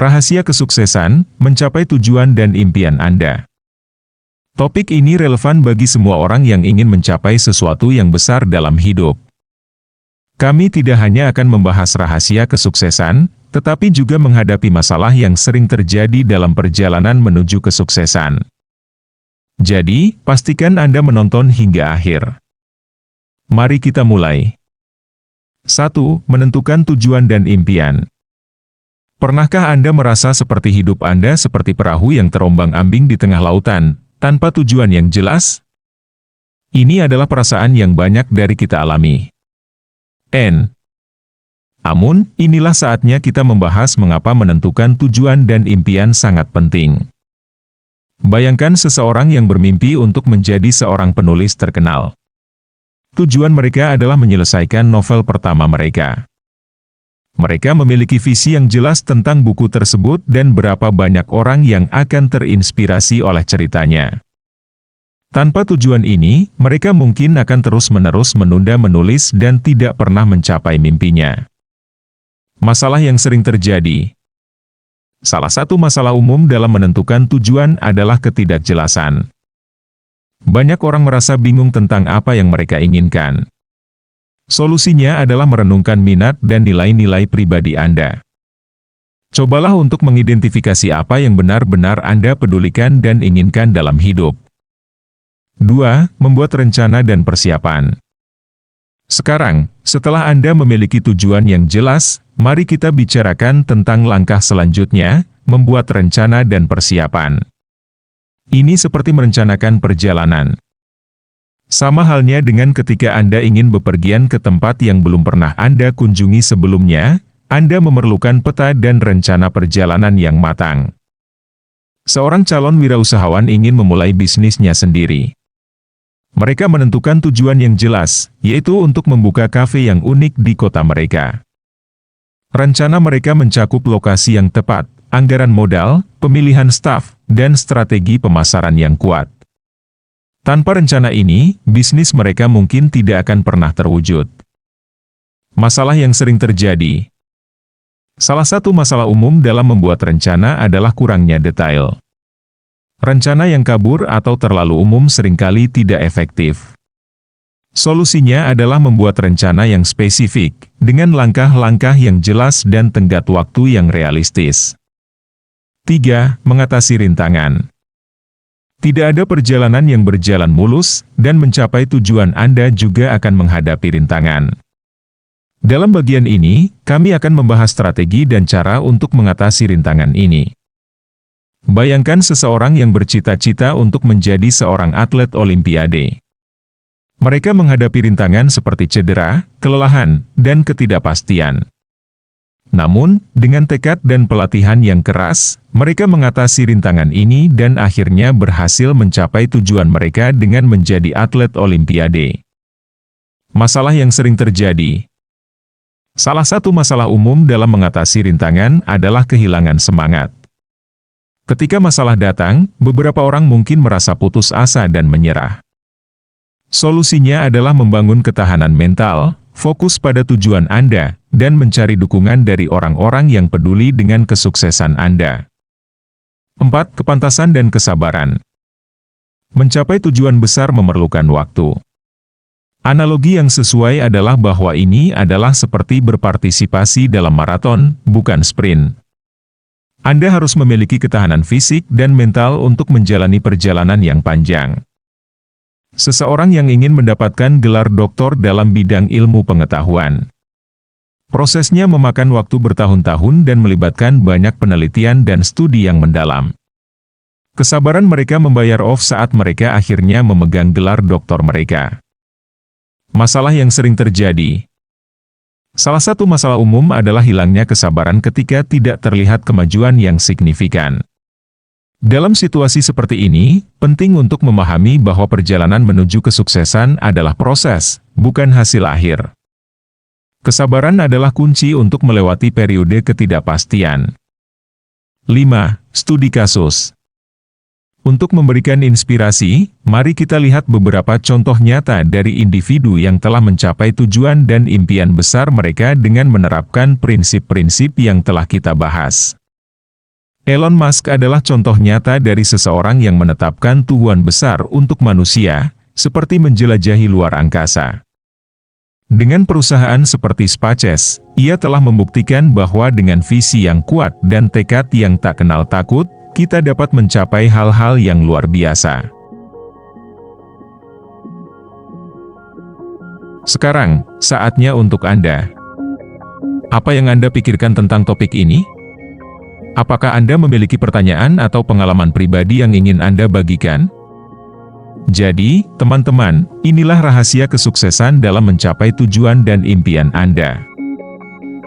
Rahasia kesuksesan, mencapai tujuan dan impian Anda. Topik ini relevan bagi semua orang yang ingin mencapai sesuatu yang besar dalam hidup. Kami tidak hanya akan membahas rahasia kesuksesan, tetapi juga menghadapi masalah yang sering terjadi dalam perjalanan menuju kesuksesan. Jadi, pastikan Anda menonton hingga akhir. Mari kita mulai. 1. Menentukan tujuan dan impian. Pernahkah Anda merasa seperti hidup Anda seperti perahu yang terombang-ambing di tengah lautan, tanpa tujuan yang jelas? Ini adalah perasaan yang banyak dari kita alami. Namun, inilah saatnya kita membahas mengapa menentukan tujuan dan impian sangat penting. Bayangkan seseorang yang bermimpi untuk menjadi seorang penulis terkenal. Tujuan mereka adalah menyelesaikan novel pertama mereka. Mereka memiliki visi yang jelas tentang buku tersebut dan berapa banyak orang yang akan terinspirasi oleh ceritanya. Tanpa tujuan ini, mereka mungkin akan terus-menerus menunda menulis dan tidak pernah mencapai mimpinya. Masalah yang sering terjadi. Salah satu masalah umum dalam menentukan tujuan adalah ketidakjelasan. Banyak orang merasa bingung tentang apa yang mereka inginkan. Solusinya adalah merenungkan minat dan nilai-nilai pribadi Anda. Cobalah untuk mengidentifikasi apa yang benar-benar Anda pedulikan dan inginkan dalam hidup. 2. Membuat rencana dan persiapan. Sekarang, setelah Anda memiliki tujuan yang jelas, mari kita bicarakan tentang langkah selanjutnya, membuat rencana dan persiapan. Ini seperti merencanakan perjalanan. Sama halnya dengan ketika Anda ingin bepergian ke tempat yang belum pernah Anda kunjungi sebelumnya, Anda memerlukan peta dan rencana perjalanan yang matang. Seorang calon wirausahawan ingin memulai bisnisnya sendiri. Mereka menentukan tujuan yang jelas, yaitu untuk membuka kafe yang unik di kota mereka. Rencana mereka mencakup lokasi yang tepat, anggaran modal, pemilihan staf, dan strategi pemasaran yang kuat. Tanpa rencana ini, bisnis mereka mungkin tidak akan pernah terwujud. Masalah yang sering terjadi. Salah satu masalah umum dalam membuat rencana adalah kurangnya detail. Rencana yang kabur atau terlalu umum seringkali tidak efektif. Solusinya adalah membuat rencana yang spesifik, dengan langkah-langkah yang jelas dan tenggat waktu yang realistis. 3. Mengatasi rintangan. Tidak ada perjalanan yang berjalan mulus, dan mencapai tujuan Anda juga akan menghadapi rintangan. Dalam bagian ini, kami akan membahas strategi dan cara untuk mengatasi rintangan ini. Bayangkan seseorang yang bercita-cita untuk menjadi seorang atlet Olimpiade. Mereka menghadapi rintangan seperti cedera, kelelahan, dan ketidakpastian. Namun, dengan tekad dan pelatihan yang keras, mereka mengatasi rintangan ini dan akhirnya berhasil mencapai tujuan mereka dengan menjadi atlet Olimpiade. Masalah yang sering terjadi. Salah satu masalah umum dalam mengatasi rintangan adalah kehilangan semangat. Ketika masalah datang, beberapa orang mungkin merasa putus asa dan menyerah. Solusinya adalah membangun ketahanan mental, fokus pada tujuan Anda, dan mencari dukungan dari orang-orang yang peduli dengan kesuksesan Anda. 4. Kepantasan dan kesabaran. Mencapai tujuan besar memerlukan waktu. Analogi yang sesuai adalah bahwa ini adalah seperti berpartisipasi dalam maraton, bukan sprint. Anda harus memiliki ketahanan fisik dan mental untuk menjalani perjalanan yang panjang. Seseorang yang ingin mendapatkan gelar doktor dalam bidang ilmu pengetahuan. Prosesnya memakan waktu bertahun-tahun dan melibatkan banyak penelitian dan studi yang mendalam. Kesabaran mereka membayar off saat mereka akhirnya memegang gelar doktor mereka. Masalah yang sering terjadi. Salah satu masalah umum adalah hilangnya kesabaran ketika tidak terlihat kemajuan yang signifikan. Dalam situasi seperti ini, penting untuk memahami bahwa perjalanan menuju kesuksesan adalah proses, bukan hasil akhir. Kesabaran adalah kunci untuk melewati periode ketidakpastian. 5. Studi kasus. Untuk memberikan inspirasi, mari kita lihat beberapa contoh nyata dari individu yang telah mencapai tujuan dan impian besar mereka dengan menerapkan prinsip-prinsip yang telah kita bahas. Elon Musk adalah contoh nyata dari seseorang yang menetapkan tujuan besar untuk manusia, seperti menjelajahi luar angkasa. Dengan perusahaan seperti SpaceX, ia telah membuktikan bahwa dengan visi yang kuat dan tekad yang tak kenal takut, kita dapat mencapai hal-hal yang luar biasa. Sekarang, saatnya untuk Anda. Apa yang Anda pikirkan tentang topik ini? Apakah Anda memiliki pertanyaan atau pengalaman pribadi yang ingin Anda bagikan? Jadi, teman-teman, inilah rahasia kesuksesan dalam mencapai tujuan dan impian Anda.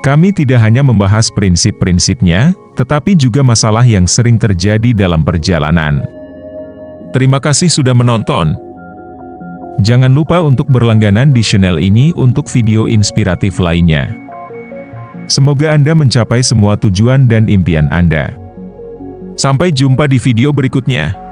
Kami tidak hanya membahas prinsip-prinsipnya, tetapi juga masalah yang sering terjadi dalam perjalanan. Terima kasih sudah menonton. Jangan lupa untuk berlangganan di channel ini untuk video inspiratif lainnya. Semoga Anda mencapai semua tujuan dan impian Anda. Sampai jumpa di video berikutnya.